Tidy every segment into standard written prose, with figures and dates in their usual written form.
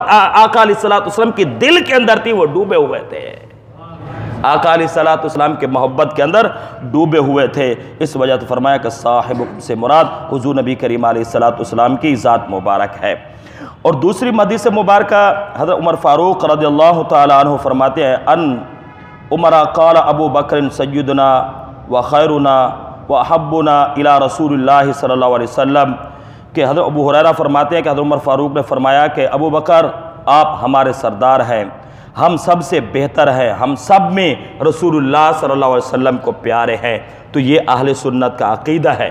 आका अलैहिस्सलाम के दिल के अंदर थी, वो डूबे हुए थे। आका अलैहिस्सलाम के मोहब्बत के अंदर डूबे हुए थे। इस वजह से फरमाया कि साहिब से मुराद हुजूर नबी करीम अलैहिस्सलाम की ज़ात मुबारक है। और दूसरी हदीस मुबारक हज़रत उमर फ़ारूक रज़ियल्लाहु तआला अन्हु फरमाते हैं, अन उमरा क़ाल अबू बकर सय्यदुना व खैरुना व अहब्बुना इला रसूलिल्लाहि सल्लल्लाहु अलैहि वसल्लम, कि हज़रत अबू हुरैरा फरमाते हैं कि हज़रत उमर फ़ारूक ने फरमाया कि अबू बकर आप हमारे सरदार हैं, हम सब से बेहतर हैं, हम सब में रसूलुल्लाह सल्लल्लाहु अलैहि वसल्लम को प्यारे हैं। तो ये अहले सुन्नत का अक़ीदा है,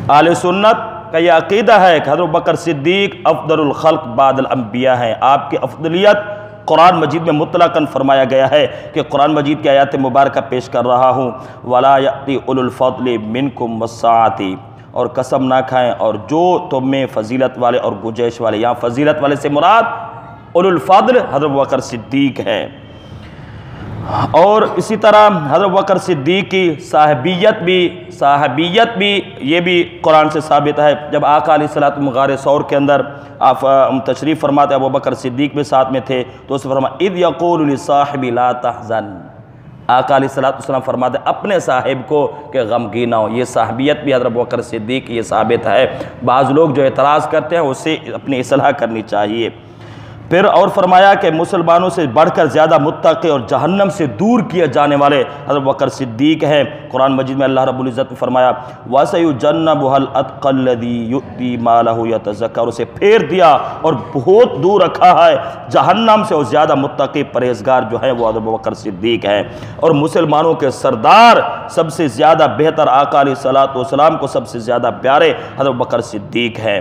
अहले सुन्नत का ये अक़ीदा है कि हज़रत बकर सिद्दीक़ अफ़दलुल ख़ल्क़ बादल अंबिया हैं। आपकी अफ़दलियत कुरान मजीद में मुतलक़न फरमाया गया है कि कुरान मजीद की आयत मुबारक पेश कर रहा हूँ, वला यअती उलुल फ़ज़्लि मिनकुम वस्साअती, और कसम ना खाएं और जो तुम में फ़जीलत वाले और गुंजाइश वाले, यहाँ फ़जीलत वाले से मुराद उलुल फ़ज़्ल हज़रत बकर सिद्दीक़ है। और इसी तरह हज़रत बकर सिद्दीक़ की साहबियत भी ये भी कुरान से साबित है। जब आका अलैहिस्सलाम गारे सौर के अंदर आप तशरीफ़ फरमाते, अबू बकर सिद्दीक़ भी साथ में थे, तो उसने फरमाया इज़ यक़ूलु लिसाहिबी ला तहज़न, आका अलैहिस्सलाम फरमाते अपने साहिब को कि गमगीन ना हो। ये साहबियत भी हज़रत बकर सिद्दीक़ ये साबित है। बाज़ लोग जो एतराज़ करते हैं उससे अपनी इस्लाह करनी चाहिए। फिर और फरमाया कि मुसलमानों से बढ़कर ज़्यादा मुत्तक़ी और जहन्नम से दूर किए जाने वाले हज़रत बकर सिद्दीक़ हैं। कुरान मजीद में अल्लाह रब्बुल इज़्ज़त ने फरमाया वसयुजन्नबुहुल अत्क़ल्लज़ी यु'ती मालहु यतज़क्कर, उसे फेर दिया और बहुत दूर रखा है जहन्नम से, और ज़्यादा मुत्तक़ी परहेज़गार जो है वो हज़रत बकर सिद्दीक़ हैं। और मुसलमानों के सरदार सबसे ज़्यादा बेहतर आका अलैहिस्सलाम को सबसे ज़्यादा प्यारे हज़रत बकर सिद्दीक़ हैं।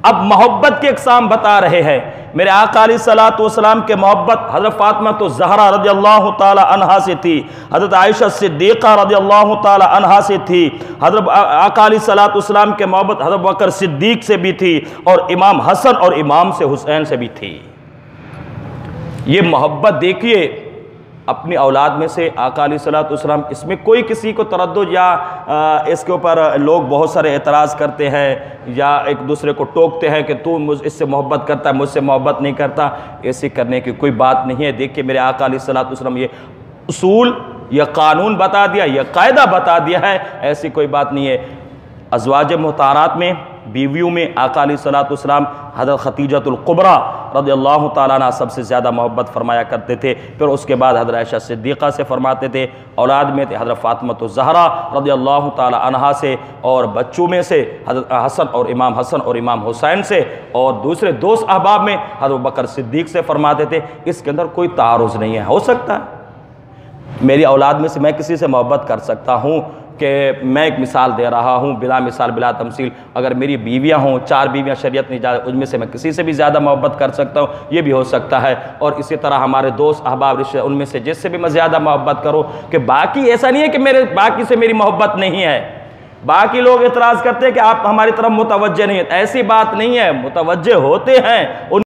अब मोहब्बत के अक़साम बता रहे हैं। मेरे आका अलैहिस्सलाम के मोहब्बत हज़रत फ़ातिमा तो ज़हरा रज़ियल्लाहु ताला अन्हा से थी, हज़रत आयशा सिद्दीक़ा रज़ियल्लाहु ताला अन्हा से थी, हज़रत आका अलैहिस्सलाम के मोहब्बत हज़रत बकर सिद्दीक़ से भी थी, और इमाम हसन और इमाम से हुसैन से भी थी। ये मोहब्बत देखिए अपनी औलाद में से आका अलैहिस्सलाम, इसमें कोई किसी को तरद्दुद या इसके ऊपर लोग बहुत सारे एतराज़ करते हैं या एक दूसरे को टोकते हैं कि तू इससे मोहब्बत करता है, मुझसे मोहब्बत नहीं करता। ऐसे करने की कोई बात नहीं है। देखिए मेरे आका अलैहिस्सलाम ये उसूल या कानून बता दिया, यह कायदा बता दिया है, ऐसी कोई बात नहीं है। अज़वाज मुहतारात में बीवियों में आका अलैहिस्सलाम हज़रत खतीजतुल कुबरा रज़ियल्लाहु ताला अन्हा सबसे ज़्यादा मोहब्बत फरमाया करते थे। फिर उसके बाद हज़रत आयशा सिद्दीक़ा से फरमाते थे। औलाद में थे हज़रत फ़ातिमा ज़हरा रज़ियल्लाहु ताला अन्हा से, और बच्चों में से हज़रत हसन और इमाम हुसैन से, और दूसरे दोस्त अहबाब में हज़रत बकर सिद्दीक़ से फरमाते थे। इसके अंदर कोई तारुज़ नहीं है। हो सकता है मेरी औलाद में से मैं किसी से मोहब्बत कर सकता हूँ, कि मैं एक मिसाल दे रहा हूँ बिला मिसाल बिला तमसील, अगर मेरी बीवियाँ हों, 4 बीवियाँ शरीयत नहीं जा, उनमें से मैं किसी से भी ज़्यादा मोहब्बत कर सकता हूँ, ये भी हो सकता है। और इसी तरह हमारे दोस्त अहबाब रिश्ते, उनमें से जिससे भी मैं ज़्यादा मोहब्बत करूँ, कि बाकी ऐसा नहीं है कि मेरे बाकी से मेरी मोहब्बत नहीं है। बाकी लोग एतराज़ करते हैं कि आप हमारी तरफ मुतवज्जे नहीं है, ऐसी बात नहीं है, मुतवज्जे होते हैं।